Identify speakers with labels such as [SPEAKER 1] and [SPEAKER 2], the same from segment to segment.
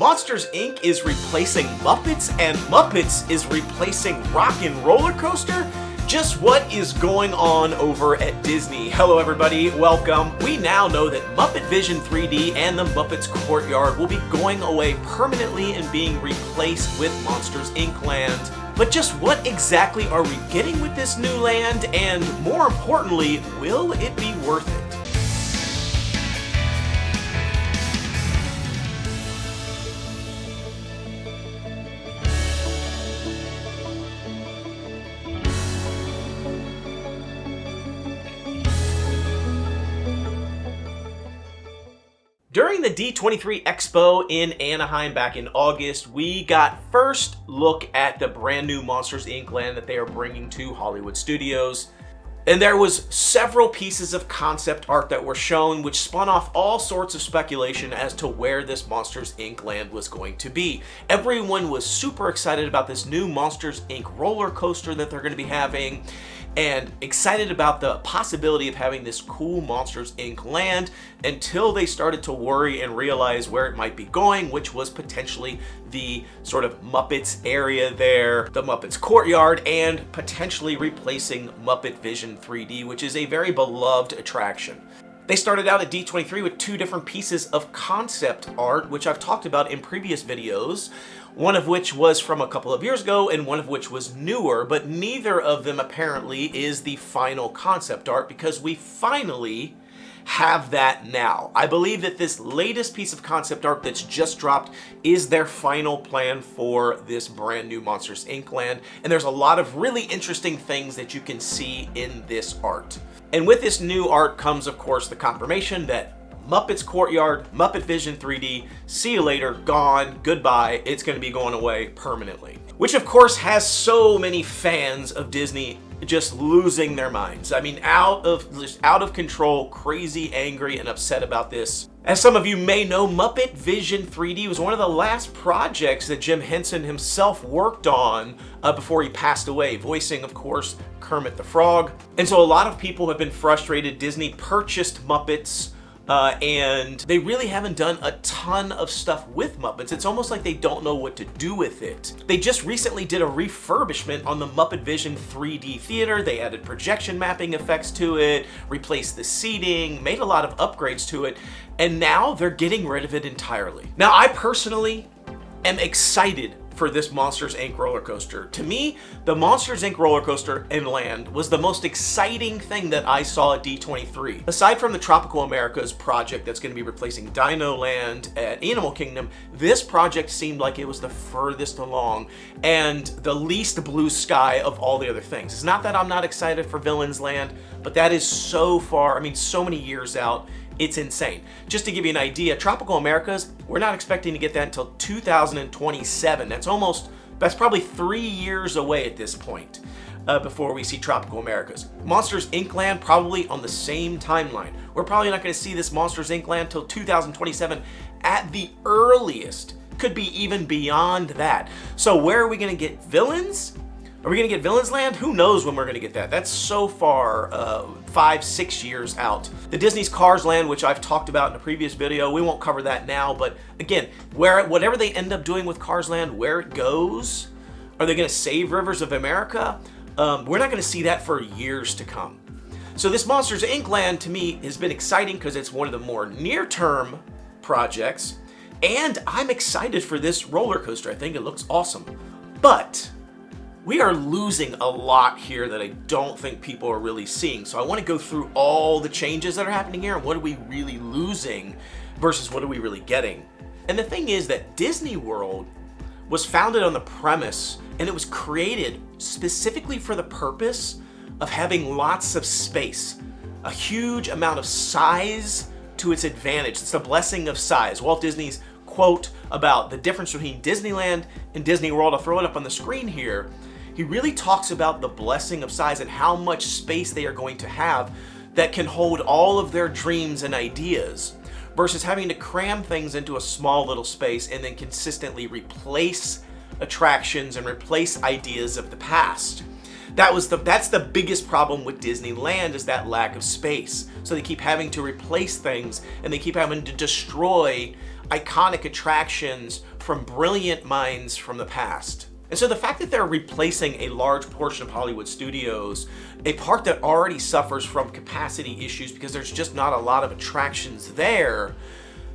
[SPEAKER 1] Monsters, Inc. is replacing Muppets, and Muppets is replacing Rock and Roller Coaster? Just what is going on over at Disney? Hello everybody, welcome. We now know that MuppetVision 3D and the Muppets Courtyard will be going away permanently and being replaced with Monsters, Inc. Land. But just what exactly are we getting with this new land? And more importantly, will it be worth it? During the D23 Expo in Anaheim back in August, we got first look at the brand new Monsters, Inc. land that they are bringing to Hollywood Studios. And there was several pieces of concept art that were shown, which spun off all sorts of speculation as to where this Monsters, Inc. land was going to be. Everyone was super excited about this new Monsters, Inc. roller coaster that they're going to be having, and excited about the possibility of having this cool Monsters, Inc. land until they started to worry and realize where it might be going, which was potentially the sort of Muppets area there, the Muppets Courtyard, and potentially replacing MuppetVision 3D, which is a very beloved attraction. They started out at D23 with two different pieces of concept art, which I've talked about in previous videos, one of which was from a couple of years ago and one of which was newer, but neither of them apparently is the final concept art because we finally have that now. I believe that this latest piece of concept art that's just dropped is their final plan for this brand new Monsters, Inc. land, and there's a lot of really interesting things that you can see in this art. And with this new art comes, of course, the confirmation that Muppets Courtyard, MuppetVision 3D, see you later, gone, goodbye, it's going to be going away permanently. Which, of course, has so many fans of Disney just losing their minds. I mean, out of control, crazy, angry, and upset about this. As some of you may know, MuppetVision 3D was one of the last projects that Jim Henson himself worked on before he passed away, voicing, of course, Kermit the Frog. And so a lot of people have been frustrated. Disney purchased Muppets, and they really haven't done a ton of stuff with Muppets. It's almost like they don't know what to do with it. They just recently did a refurbishment on the MuppetVision 3D theater. They added projection mapping effects to it, replaced the seating, made a lot of upgrades to it, and now they're getting rid of it entirely. Now, I personally am excited for this Monsters, Inc. roller coaster. To me, the Monsters, Inc. roller coaster and land was the most exciting thing that I saw at D23. Aside from the Tropical Americas project that's going to be replacing Dino Land at Animal Kingdom, this project seemed like it was the furthest along and the least blue sky of all the other things. It's not that I'm not excited for Villains Land, but that is so far, I mean, so many years out. It's insane. Just to give you an idea, Tropical Americas, we're not expecting to get that until 2027. That's probably 3 years away at this point before we see Tropical Americas. Monsters, Inc. Land, probably on the same timeline. We're probably not going to see this Monsters, Inc. Land till 2027 at the earliest. Could be even beyond that. So where are we going to get villains? Are we going to get Villains Land? Who knows when we're going to get that? That's so far 5-6 years out. The Disney's Cars Land, which I've talked about in a previous video, we won't cover that now, but again, whatever they end up doing with Cars Land, where it goes, are they going to save Rivers of America? We're not going to see that for years to come. So this Monsters, Inc. Land, to me, has been exciting because it's one of the more near-term projects, and I'm excited for this roller coaster. I think it looks awesome. But we are losing a lot here that I don't think people are really seeing. So I want to go through all the changes that are happening here and what are we really losing versus what are we really getting. And the thing is that Disney World was founded on the premise and it was created specifically for the purpose of having lots of space, a huge amount of size to its advantage. It's the blessing of size. Walt Disney's quote about the difference between Disneyland and Disney World, I'll throw it up on the screen here. He really talks about the blessing of size and how much space they are going to have that can hold all of their dreams and ideas versus having to cram things into a small little space and then consistently replace attractions and replace ideas of the past. That's the biggest problem with Disneyland, is that lack of space. So they keep having to replace things and they keep having to destroy iconic attractions from brilliant minds from the past. And so the fact that they're replacing a large portion of Hollywood Studios, a park that already suffers from capacity issues because there's just not a lot of attractions there,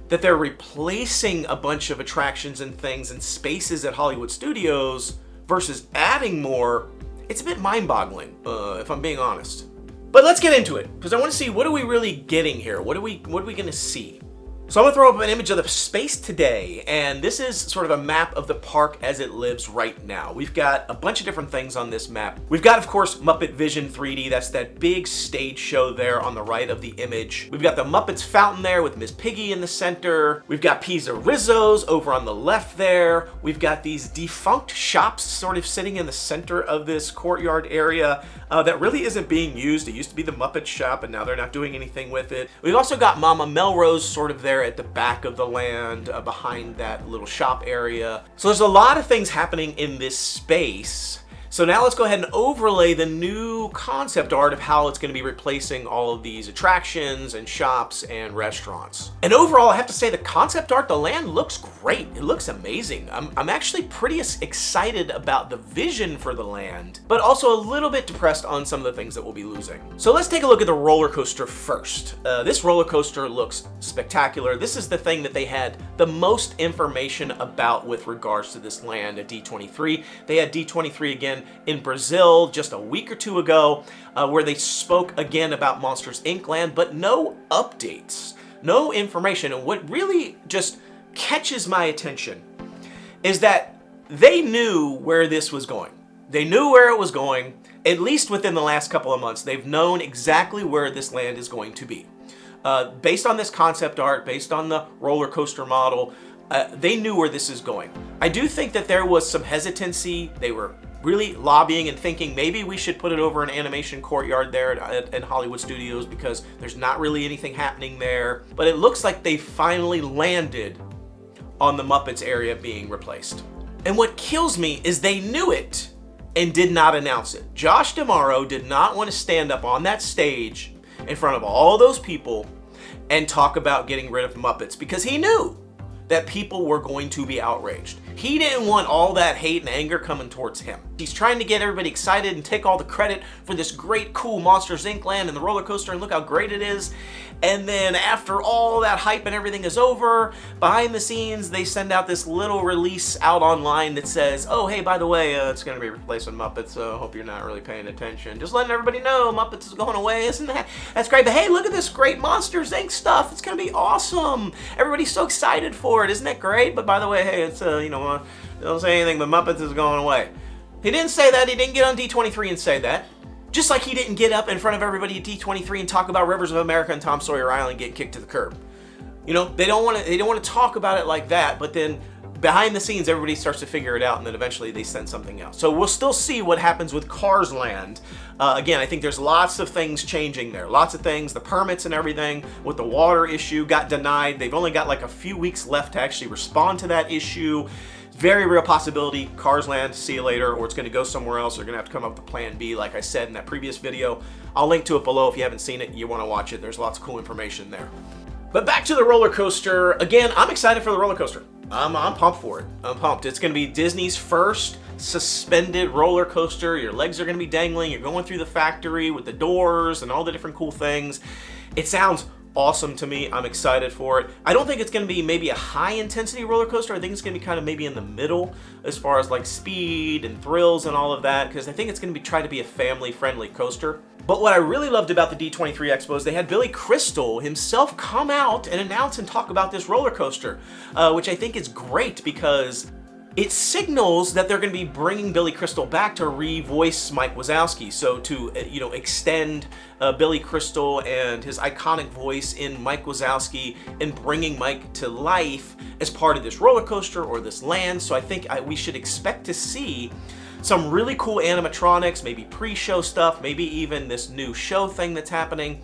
[SPEAKER 1] that they're replacing a bunch of attractions and things and spaces at Hollywood Studios versus adding more, it's a bit mind-boggling, if I'm being honest. But let's get into it, because I want to see, what are we really getting here? What are we going to see? So I'm going to throw up an image of the space today, and this is sort of a map of the park as it lives right now. We've got a bunch of different things on this map. We've got, of course, MuppetVision 3D. That's that big stage show there on the right of the image. We've got the Muppets fountain there with Miss Piggy in the center. We've got PizzeRizzo's over on the left there. We've got these defunct shops sort of sitting in the center of this courtyard area that really isn't being used. It used to be the Muppet shop, and now they're not doing anything with it. We've also got Mama Melrose sort of there at the back of the land, behind that little shop area. So there's a lot of things happening in this space. So now let's go ahead and overlay the new concept art of how it's going to be replacing all of these attractions and shops and restaurants. And overall, I have to say the concept art, the land looks great. It looks amazing. I'm actually pretty excited about the vision for the land, but also a little bit depressed on some of the things that we'll be losing. So let's take a look at the roller coaster first. This roller coaster looks spectacular. This is the thing that they had the most information about with regards to this land at D23. They had D23 again in Brazil just a week or two ago, where they spoke again about Monsters Inc Land, but no updates, no information. And what really just catches my attention is that they knew where this was going. They knew where it was going, at least within the last couple of months. They've known exactly where this land is going to be. Based on this concept art, based on the roller coaster model, they knew where this is going. I do think that there was some hesitancy. They were really lobbying and thinking maybe we should put it over an animation courtyard there at Hollywood Studios because there's not really anything happening there. But it looks like they finally landed on the Muppets area being replaced. And what kills me is they knew it and did not announce it. Josh D'Amaro did not want to stand up on that stage in front of all those people and talk about getting rid of Muppets because he knew that people were going to be outraged. He didn't want all that hate and anger coming towards him. He's trying to get everybody excited and take all the credit for this great, cool Monsters Inc land and the roller coaster and look how great it is. And then after all that hype and everything is over, behind the scenes, they send out this little release out online that says, oh, hey, by the way, it's gonna be replacing Muppets, so I hope you're not really paying attention. Just letting everybody know Muppets is going away, isn't that? That's great, but hey, look at this great Monsters Inc stuff. It's gonna be awesome. Everybody's so excited for it. Isn't that great? But by the way, hey, it's, don't say anything, but Muppets is going away. He didn't say that. He didn't get on D23 and say that. Just like he didn't get up in front of everybody at D23 and talk about Rivers of America and Tom Sawyer Island getting kicked to the curb. You know, they don't want to talk about it like that, but then behind the scenes, everybody starts to figure it out, and then eventually they send something else. So we'll still see what happens with Cars Land. Again, I think there's lots of things changing there. Lots of things. The permits and everything with the water issue got denied. They've only got like a few weeks left to actually respond to that issue. Very real possibility, Cars Land, see you later, or it's going to go somewhere else. They're going to have to come up with a plan B, like I said in that previous video. I'll link to it below if you haven't seen it, you want to watch it. There's lots of cool information there. But back to the roller coaster. Again, I'm excited for the roller coaster. I'm pumped for it. I'm pumped. It's going to be Disney's first suspended roller coaster. Your legs are going to be dangling. You're going through the factory with the doors and all the different cool things. It sounds awesome to me. I'm excited for it. I don't think it's going to be maybe a high intensity roller coaster. I think it's going to be kind of maybe in the middle as far as like speed and thrills and all of that, because I think it's going to be try to be a family friendly coaster. But what I really loved about the D23 Expo is they had Billy Crystal himself come out and announce and talk about this roller coaster, which I think is great because it signals that they're going to be bringing Billy Crystal back to revoice Mike Wazowski. So to, extend Billy Crystal and his iconic voice in Mike Wazowski and bringing Mike to life as part of this roller coaster or this land. So I think we should expect to see some really cool animatronics, maybe pre-show stuff, maybe even this new show thing that's happening.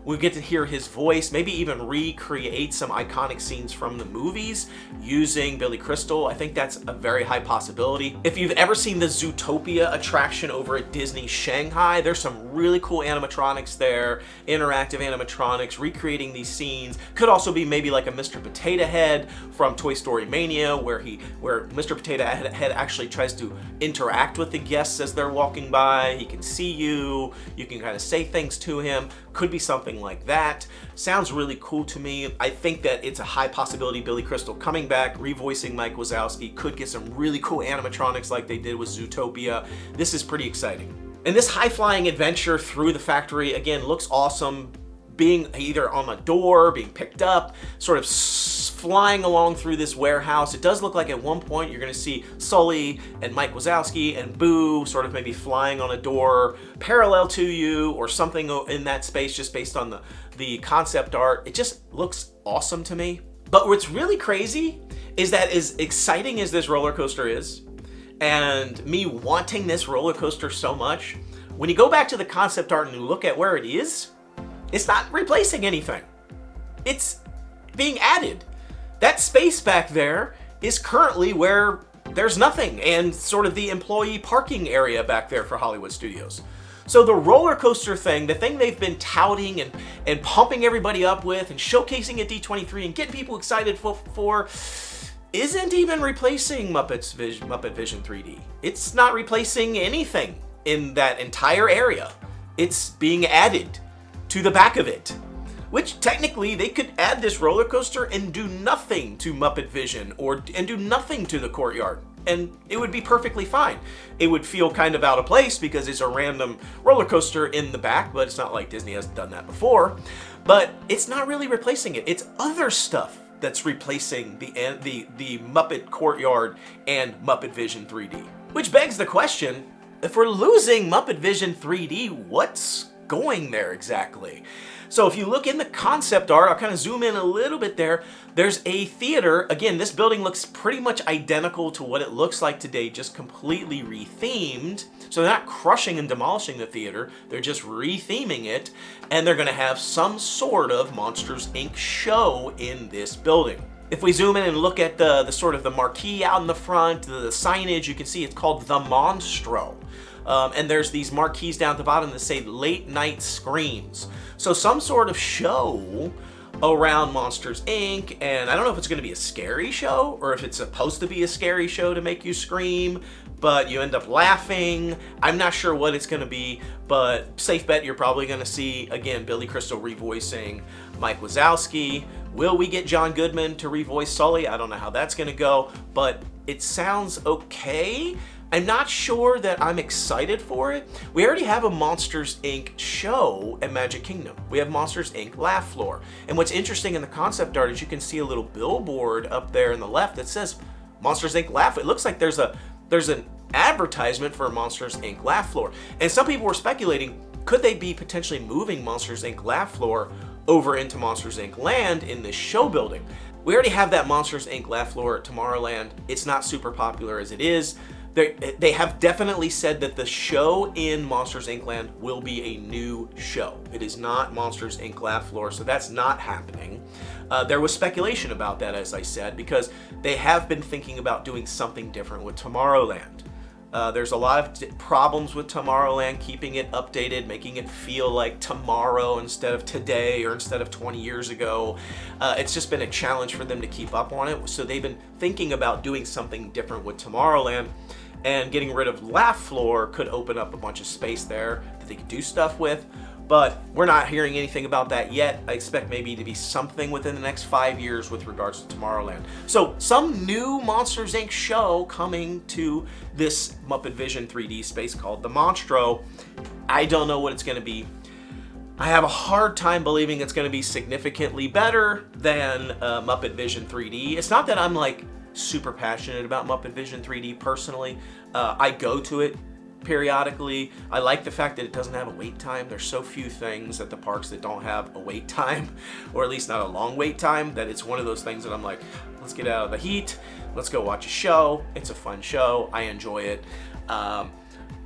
[SPEAKER 1] We get to hear his voice, maybe even recreate some iconic scenes from the movies using Billy Crystal. I think that's a very high possibility. If you've ever seen the Zootopia attraction over at Disney Shanghai, there's some really cool animatronics there, interactive animatronics, recreating these scenes. Could also be maybe like a Mr. Potato Head from Toy Story Mania, where Mr. Potato Head actually tries to interact with the guests as they're walking by. He can see you can kind of say things to him. Could be something like that. Sounds really cool to me. I think that it's a high possibility Billy Crystal coming back, revoicing Mike Wazowski, could get some really cool animatronics like they did with Zootopia. This is pretty exciting. And this high-flying adventure through the factory, again, looks awesome. Being either on the door, being picked up, sort of flying along through this warehouse. It does look like at one point you're going to see Sully and Mike Wazowski and Boo sort of maybe flying on a door parallel to you or something in that space, just based on the concept art. It just looks awesome to me. But what's really crazy is that as exciting as this roller coaster is, and me wanting this roller coaster so much, when you go back to the concept art and you look at where it is, it's not replacing anything. It's being added. That space back there is currently where there's nothing, and sort of the employee parking area back there for Hollywood Studios. So the roller coaster thing, the thing they've been touting and pumping everybody up with and showcasing at D23 and getting people excited for isn't even replacing MuppetVision 3D. It's not replacing anything in that entire area. It's being added to the back of it, which technically they could add this roller coaster and do nothing to MuppetVision and do nothing to the courtyard, and it would be perfectly fine. It would feel kind of out of place because it's a random roller coaster in the back, but it's not like Disney has done that before. But it's not really replacing it. It's other stuff that's replacing the Muppet Courtyard and MuppetVision 3D. Which begs the question, if we're losing MuppetVision 3D, what's going there exactly? So if you look in the concept art, I'll kind of zoom in a little bit there. There's a theater. Again, this building looks pretty much identical to what it looks like today, just completely rethemed. So they're not crushing and demolishing the theater. They're just retheming it. And they're going to have some sort of Monsters, Inc. show in this building. If we zoom in and look at the sort of the marquee out in the front, the signage, you can see it's called The Monstro. And there's these marquees down at the bottom that say Late Night Screams. So some sort of show around Monsters, Inc. And I don't know if it's going to be a scary show or if it's supposed to be a scary show to make you scream, but you end up laughing. I'm not sure what it's going to be, but safe bet you're probably going to see, again, Billy Crystal revoicing Mike Wazowski. Will we get John Goodman to revoice Sully? I don't know how that's going to go, but it sounds okay. I'm not sure that I'm excited for it. We already have a Monsters, Inc. show at Magic Kingdom. We have Monsters, Inc. Laugh Floor. And what's interesting in the concept art is you can see a little billboard up there in the left that says Monsters, Inc. Laugh. It looks like there's an advertisement for Monsters, Inc. Laugh Floor. And some people were speculating, could they be potentially moving Monsters, Inc. Laugh Floor over into Monsters, Inc. Land in this show building? We already have that Monsters, Inc. Laugh Floor at Tomorrowland. It's not super popular as it is. They have definitely said that the show in Monsters, Inc. Land will be a new show. It is not Monsters, Inc. Laugh Floor, so that's not happening. There was speculation about that, as I said, because they have been thinking about doing something different with Tomorrowland. There's a lot of problems with Tomorrowland, keeping it updated, making it feel like tomorrow instead of today or instead of 20 years ago. It's just been a challenge for them to keep up on it. So they've been thinking about doing something different with Tomorrowland, and getting rid of Laugh Floor could open up a bunch of space there that they could do stuff with. But we're not hearing anything about that yet. I expect maybe to be something within the next 5 years with regards to Tomorrowland. So some new Monsters, Inc. show coming to this MuppetVision 3D space called the Monstro. I don't know what it's going to be. I have a hard time believing it's going to be significantly better than MuppetVision 3D. It's not that I'm like super passionate about MuppetVision 3D personally. I go to it periodically. I like the fact that it doesn't have a wait time. There's so few things at the parks that don't have a wait time, or at least not a long wait time, that it's one of those things that I'm like, let's get out of the heat, let's go watch a show. It's a fun show. I enjoy it.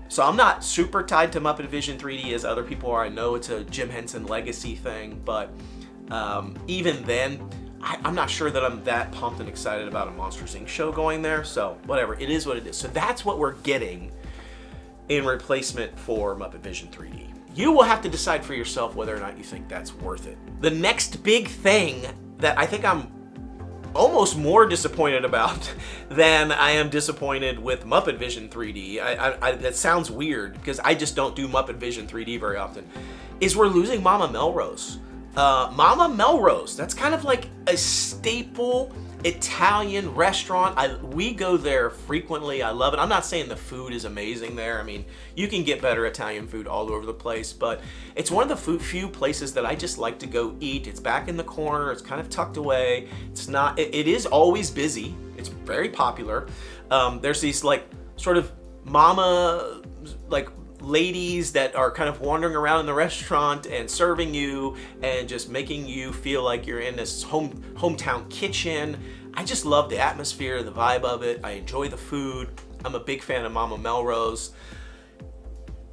[SPEAKER 1] So I'm not super tied to MuppetVision 3D as other people are. I know it's a Jim Henson legacy thing, but even then, I'm not sure that I'm that pumped and excited about a Monsters, Inc. show going there. So whatever, it is what it is. So that's what we're getting in replacement for MuppetVision 3D. You will have to decide for yourself whether or not you think that's worth it. The next big thing that I think I'm almost more disappointed about than I am disappointed with MuppetVision 3D, that sounds weird because I just don't do MuppetVision 3D very often, is we're losing Mama Melrose. Mama Melrose, that's kind of like a staple Italian restaurant. We go there frequently. I love it. I'm not saying the food is amazing there. I mean, you can get better Italian food all over the place, but it's one of the few places that I just like to go eat. It's back in the corner. It's kind of tucked away. It's not, it is always busy. It's very popular. There's these like sort of mama, like ladies that are kind of wandering around in the restaurant and serving you and just making you feel like you're in this hometown kitchen. I just love the atmosphere, the vibe of it. I enjoy the food. I'm a big fan of Mama Melrose.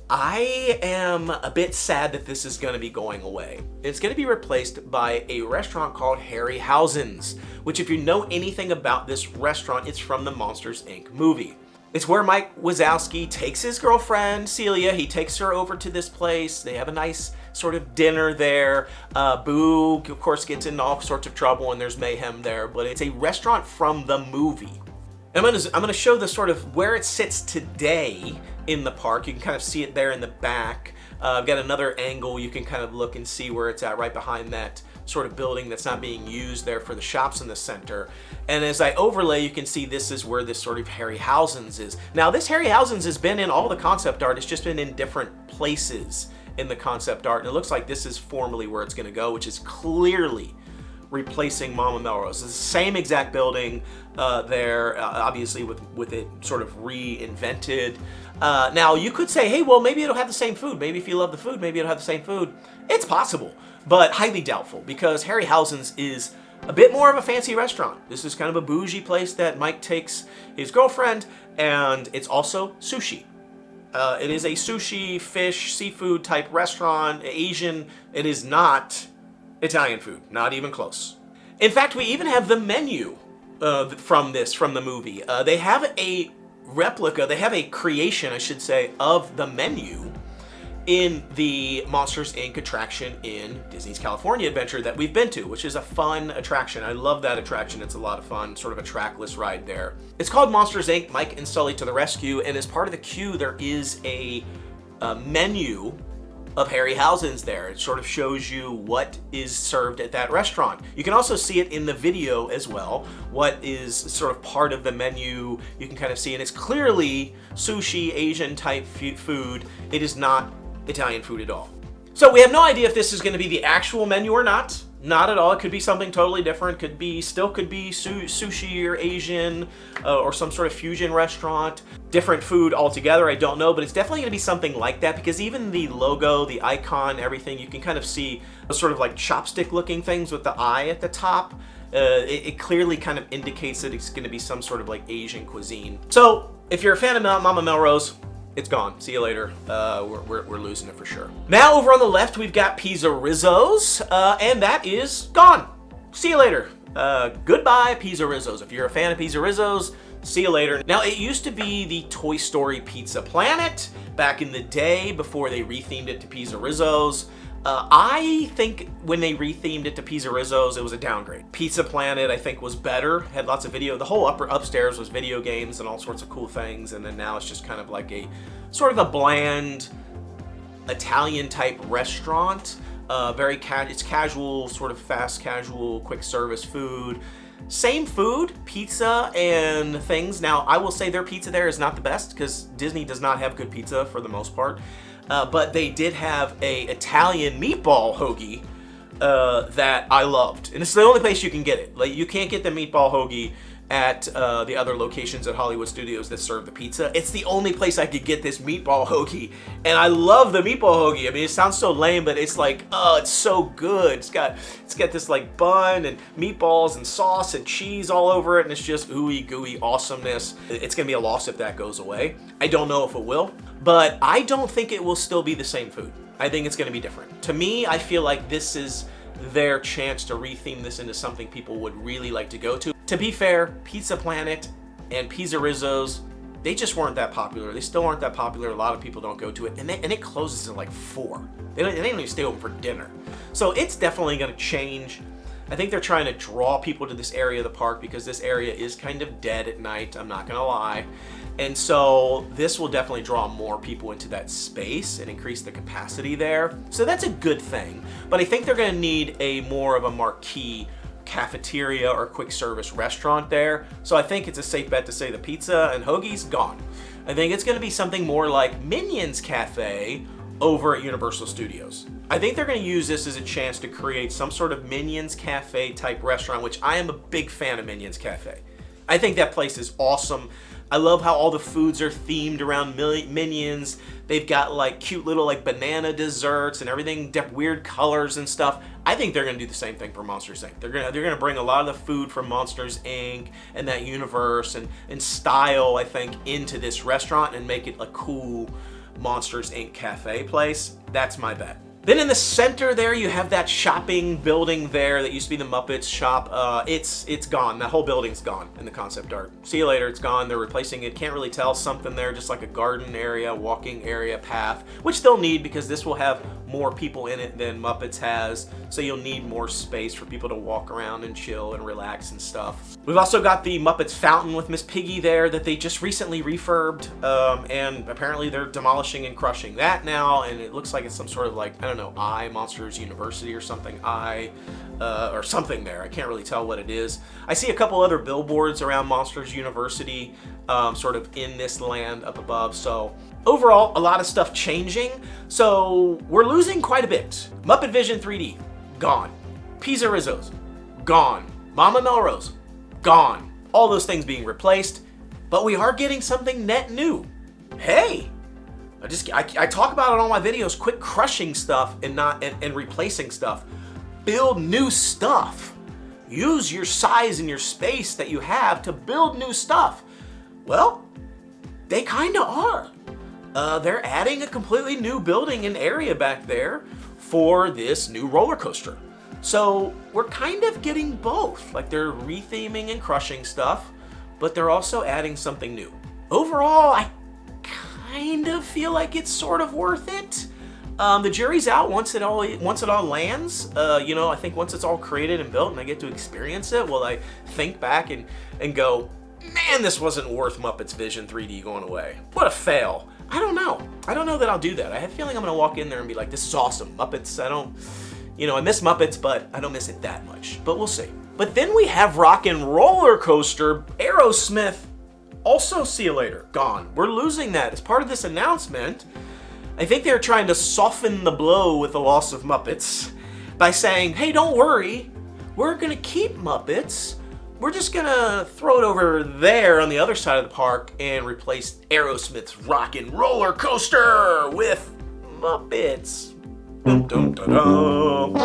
[SPEAKER 1] I am a bit sad that this is going to be going away. It's going to be replaced by a restaurant called Harryhausen's, which if you know anything about this restaurant, it's from the Monsters, Inc. movie. It's where Mike Wazowski takes his girlfriend, Celia. He takes her over to this place. They have a nice sort of dinner there. Boo, of course, gets in all sorts of trouble and there's mayhem there, but it's a restaurant from the movie. And I'm gonna show the sort of where it sits today in the park. You can kind of see it there in the back. I've got another angle you can kind of look and see where it's at right behind that sort of building that's not being used there for the shops in the center. And as I overlay, you can see this is where this sort of Harryhausen's is. Now this Harryhausen's has been in all the concept art, it's just been in different places in the concept art, and it looks like this is formally where it's gonna go, which is clearly replacing Mama Melrose. It's the same exact building there, obviously with it sort of reinvented. Now you could say, hey, well maybe it'll have the same food. Maybe if you love the food, maybe it'll have the same food. It's possible, but highly doubtful because Harryhausen's is a bit more of a fancy restaurant. This is kind of a bougie place that Mike takes his girlfriend, and it's also sushi. It is a sushi, fish, seafood type restaurant, Asian. It is not Italian food, not even close. In fact, we even have the menu from the movie. They have a replica, they have a creation, I should say, of the menu in the Monsters, Inc. attraction in Disney's California Adventure that we've been to, which is a fun attraction. I love that attraction. It's a lot of fun, sort of a trackless ride there. It's called Monsters, Inc. Mike and Sully to the Rescue, and as part of the queue, there is a menu of Harryhausen's there. It sort of shows you what is served at that restaurant. You can also see it in the video as well, what is sort of part of the menu. You can kind of see, and it's clearly sushi, Asian type food. It is not Italian food at all. So we have no idea if this is going to be the actual menu or not. Not at all. It could be something totally different. Could be sushi or Asian or some sort of fusion restaurant. Different food altogether, I don't know, but it's definitely going to be something like that because even the logo, the icon, everything, you can kind of see those sort of like chopstick looking things with the eye at the top. It clearly kind of indicates that it's going to be some sort of like Asian cuisine. So if you're a fan of Mama Melrose, it's gone. See you later. We're losing it for sure. Now over on the left, we've got PizzeRizzo's, and that is gone. See you later. Goodbye, PizzeRizzo's. If you're a fan of PizzeRizzo's, see you later. Now, it used to be the Toy Story Pizza Planet back in the day before they rethemed it to PizzeRizzo's. I think when they rethemed it to PizzeRizzo's, it was a downgrade. Pizza Planet, I think, was better. Had lots of video. The whole upstairs was video games and all sorts of cool things. And then now it's just kind of like a sort of a bland Italian type restaurant. It's casual, sort of fast casual, quick service food. Same food, pizza and things. Now, I will say their pizza there is not the best because Disney does not have good pizza for the most part. But they did have a Italian meatball hoagie that I loved. And it's the only place you can get it. Like, you can't get the meatball hoagie at the other locations at Hollywood Studios that serve the pizza. It's the only place I could get this meatball hoagie, and I love the meatball hoagie. I mean, it sounds so lame, but it's like, oh, it's so good. It's got this like bun and meatballs and sauce and cheese all over it, and it's just ooey gooey awesomeness. It's gonna be a loss if that goes away. I don't know if it will, but I don't think it will still be the same food. I think it's gonna be different. To me, I feel like this is their chance to retheme this into something people would really like to go to. To be fair, Pizza Planet and PizzeRizzo's, they just weren't that popular. They still aren't that popular. A lot of people don't go to it, and it closes at like 4. They don't even stay open for dinner. So it's definitely gonna change. I think they're trying to draw people to this area of the park because this area is kind of dead at night, I'm not gonna lie. And so this will definitely draw more people into that space and increase the capacity there. So that's a good thing. But I think they're gonna need a more of a marquee cafeteria or quick service restaurant there. So I think it's a safe bet to say the pizza and hoagie's gone. I think it's gonna be something more like Minions Cafe over at Universal Studios. I think they're gonna use this as a chance to create some sort of Minions Cafe type restaurant, which I am a big fan of Minions Cafe. I think that place is awesome. I love how all the foods are themed around Minions. They've got like cute little like banana desserts and everything, weird colors and stuff. I think they're gonna do the same thing for Monsters Inc. They're gonna bring a lot of the food from Monsters Inc. and that universe and style, I think, into this restaurant and make it a cool Monsters Inc. cafe place. That's my bet. Then in the center there, you have that shopping building there that used to be the Muppets shop. It's gone. That whole building's gone in the concept art. See you later, it's gone. They're replacing it. Can't really tell, something there, just like a garden area, walking area, path, which they'll need because this will have more people in it than Muppets has. So you'll need more space for people to walk around and chill and relax and stuff. We've also got the Muppets fountain with Miss Piggy there that they just recently refurbed. And apparently they're demolishing and crushing that now. And it looks like it's some sort of like, I don't know, Monsters University or something, or something there. I can't really tell what it is. I see a couple other billboards around Monsters University, sort of in this land up above. So overall, a lot of stuff changing. So we're losing quite a bit. MuppetVision 3D, gone. PizzeRizzo's, gone. Mama Melrose, gone. All those things being replaced, but we are getting something net new. Hey, I talk about it on all my videos. Quit crushing stuff and replacing stuff. Build new stuff. Use your size and your space that you have to build new stuff. Well, they kind of are. They're adding a completely new building and area back there for this new roller coaster. So we're kind of getting both. Like, they're retheming and crushing stuff, but they're also adding something new. Overall, I kind of feel like it's sort of worth it. The jury's out once it all lands. I think once it's all created and built and I get to experience it, will I think back and go, man, this wasn't worth Muppets Vision 3D going away. What a fail. I don't know. I don't know that I'll do that. I have a feeling I'm gonna walk in there and be like, this is awesome. Muppets, I miss Muppets, but I don't miss it that much. But we'll see. But then we have Rock and Roller Coaster, Aerosmith. Also, see you later, gone. We're losing that as part of this announcement. I think they're trying to soften the blow with the loss of Muppets by saying, hey, don't worry, we're gonna keep Muppets. We're just gonna throw it over there on the other side of the park and replace Aerosmith's Rock and Roller Coaster with Muppets. Dun, dun, dun, dun.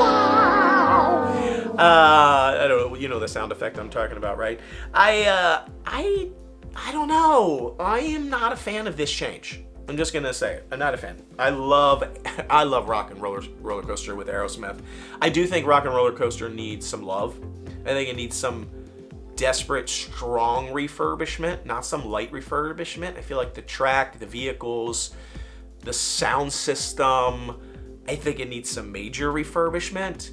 [SPEAKER 1] I don't know, you know the sound effect I'm talking about, right? I don't know. I am not a fan of this change. I'm just gonna say it. I'm not a fan. I love Rock and Roller Coaster with Aerosmith. I do think Rock and Roller Coaster needs some love. I think it needs some desperate, strong refurbishment, not some light refurbishment. I feel like the track, the vehicles, the sound system, I think it needs some major refurbishment,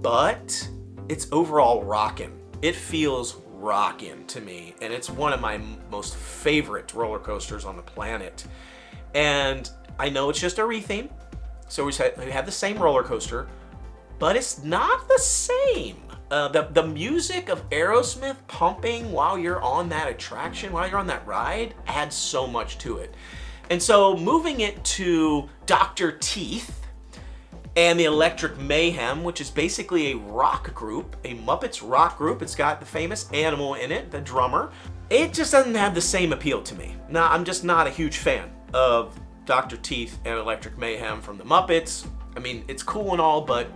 [SPEAKER 1] but it's overall rockin'. It feels rockin' to me, and it's one of my most favorite roller coasters on the planet. And I know it's just a retheme, so we have the same roller coaster, but it's not the same. The music of Aerosmith pumping while you're on that attraction, while you're on that ride, adds so much to it. And so moving it to Dr. Teeth, And the Electric Mayhem, which is basically a rock group, a Muppets rock group. It's got the famous animal in it, the drummer. It just doesn't have the same appeal to me. Now, I'm just not a huge fan of Dr. Teeth and Electric Mayhem from the Muppets. I mean, it's cool and all, but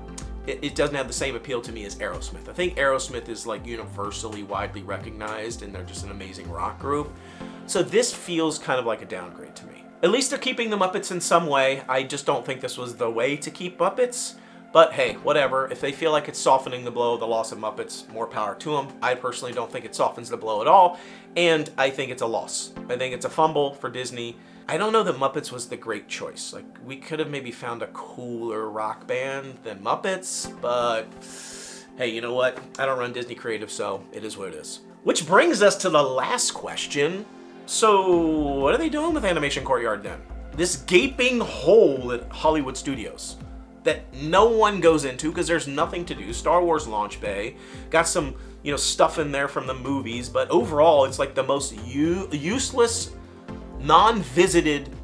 [SPEAKER 1] it doesn't have the same appeal to me as Aerosmith. I think Aerosmith is like universally widely recognized, and they're just an amazing rock group. So this feels kind of like a downgrade to me. At least they're keeping the Muppets in some way. I just don't think this was the way to keep Muppets. But hey, whatever. If they feel like it's softening the blow of the loss of Muppets, more power to them. I personally don't think it softens the blow at all, and I think it's a loss. I think it's a fumble for Disney. I don't know that Muppets was the great choice. Like, we could have maybe found a cooler rock band than Muppets, but hey, you know what? I don't run Disney Creative, so it is what it is. Which brings us to the last question. So, what are they doing with Animation Courtyard then? This gaping hole at Hollywood Studios that no one goes into because there's nothing to do. Star Wars Launch Bay got some, stuff in there from the movies, but overall it's like the most useless, non-visited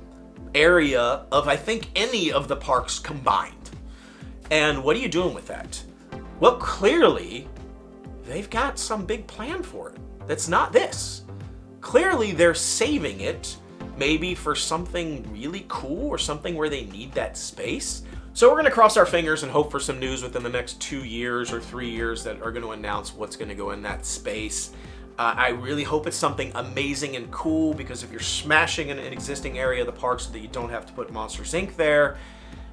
[SPEAKER 1] area of, I think, any of the parks combined. And what are you doing with that? Well, clearly they've got some big plan for it. That's not this. Clearly they're saving it maybe for something really cool or something where they need that space. So we're going to cross our fingers and hope for some news within the next 2 years or 3 years that are going to announce what's going to go in that space. I really hope it's something amazing and cool, because if you're smashing an existing area of the park so that you don't have to put Monsters, Inc. there,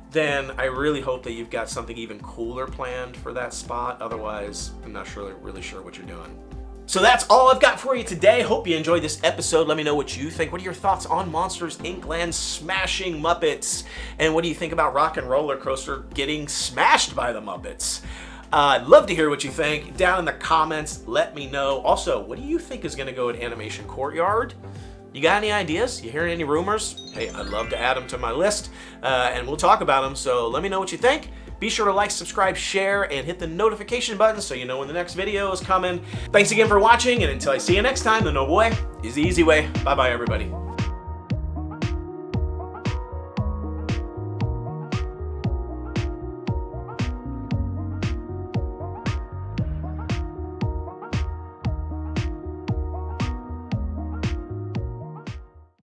[SPEAKER 1] then I really hope that you've got something even cooler planned for that spot. Otherwise, I'm not really sure what you're doing. So that's all I've got for you today. Hope you enjoyed this episode. Let me know what you think. What are your thoughts on Monsters, Inc. Land smashing Muppets? And what do you think about Rock and Roller Coaster getting smashed by the Muppets? I'd love to hear what you think. Down in the comments, let me know. Also, what do you think is going to go at Animation Courtyard? You got any ideas? You hearing any rumors? Hey, I'd love to add them to my list, and we'll talk about them. So let me know what you think. Be sure to like, subscribe, share, and hit the notification button so you know when the next video is coming. Thanks again for watching, and until I see you next time, the no way is the easy way. Bye-bye, everybody.